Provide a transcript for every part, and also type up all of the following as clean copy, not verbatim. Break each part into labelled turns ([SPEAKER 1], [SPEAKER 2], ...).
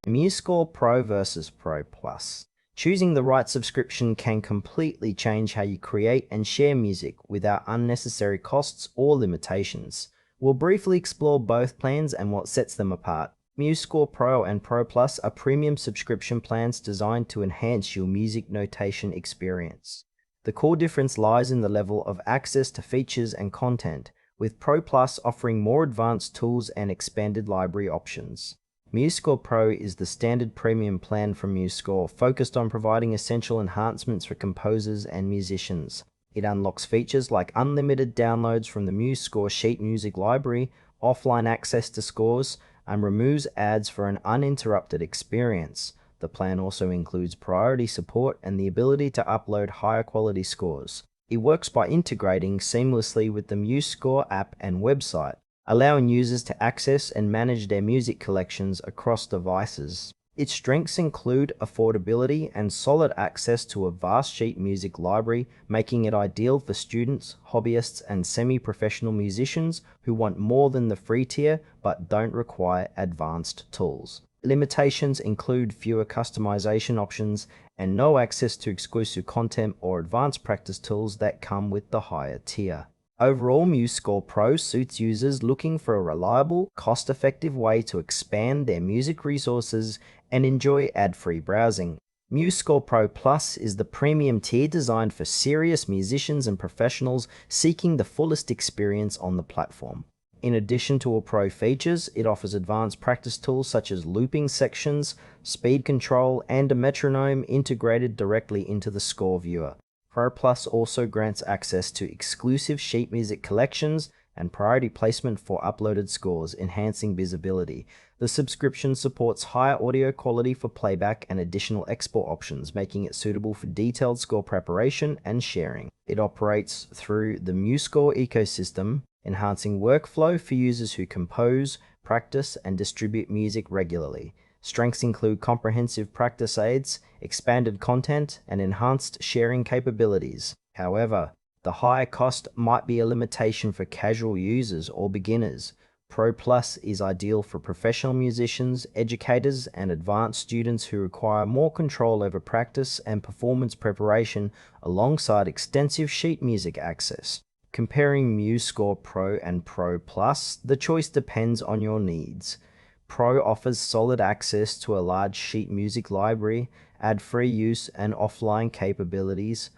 [SPEAKER 1] MuseScore Pro versus Pro Plus. Choosing the right subscription can completely change how you create and share music without unnecessary costs or limitations. We'll briefly explore both plans and what sets them apart. MuseScore Pro and Pro Plus are premium subscription plans designed to enhance your music notation experience. The core difference lies in the level of access to features and content, with Pro Plus offering more advanced tools and expanded library options. MuseScore Pro is the standard premium plan from MuseScore, focused on providing essential enhancements for composers and musicians. It unlocks features like unlimited downloads from the MuseScore sheet music library, offline access to scores, and removes ads for an uninterrupted experience. The plan also includes priority support and the ability to upload higher quality scores. It works by integrating seamlessly with the MuseScore app and website, allowing users to access and manage their music collections across devices. Its strengths include affordability and solid access to a vast sheet music library, making it ideal for students, hobbyists, and semi-professional musicians who want more than the free tier but don't require advanced tools. Limitations include fewer customization options and no access to exclusive content or advanced practice tools that come with the higher tier. Overall, MuseScore Pro suits users looking for a reliable, cost-effective way to expand their music resources and enjoy ad-free browsing. MuseScore Pro Plus is the premium tier designed for serious musicians and professionals seeking the fullest experience on the platform. In addition to all Pro features, it offers advanced practice tools such as looping sections, speed control, and a metronome integrated directly into the score viewer. Pro Plus also grants access to exclusive sheet music collections and priority placement for uploaded scores, enhancing visibility. The subscription supports higher audio quality for playback and additional export options, making it suitable for detailed score preparation and sharing. It operates through the MuseScore ecosystem, enhancing workflow for users who compose, practice, and distribute music regularly. Strengths include comprehensive practice aids, expanded content, and enhanced sharing capabilities. However, the higher cost might be a limitation for casual users or beginners. Pro Plus is ideal for professional musicians, educators, and advanced students who require more control over practice and performance preparation alongside extensive sheet music access. Comparing MuseScore Pro and Pro Plus, the choice depends on your needs. Pro offers solid access to a large sheet music library, ad-free use, and offline capabilities,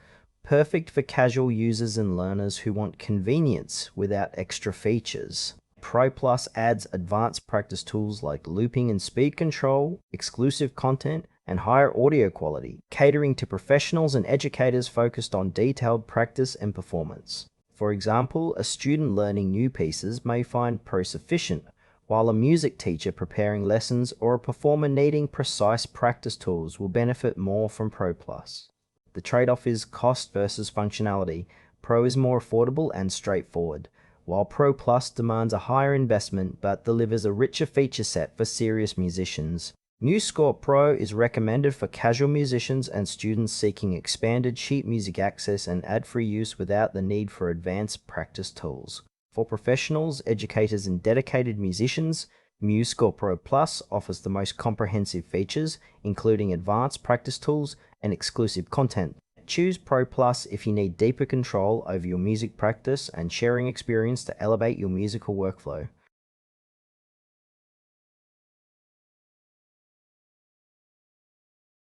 [SPEAKER 1] perfect for casual users and learners who want convenience without extra features. Pro Plus adds advanced practice tools like looping and speed control, exclusive content, and higher audio quality, catering to professionals and educators focused on detailed practice and performance. For example, a student learning new pieces may find Pro sufficient, while a music teacher preparing lessons or a performer needing precise practice tools will benefit more from Pro Plus. The trade-off is cost versus functionality. Pro is more affordable and straightforward, while Pro Plus demands a higher investment but delivers a richer feature set for serious musicians. MuseScore Pro is recommended for casual musicians and students seeking expanded sheet music access and ad-free use without the need for advanced practice tools. For professionals, educators, and dedicated musicians, MuseScore Pro Plus offers the most comprehensive features, including advanced practice tools and exclusive content. Choose Pro Plus if you need deeper control over your music practice and sharing experience to elevate your musical workflow.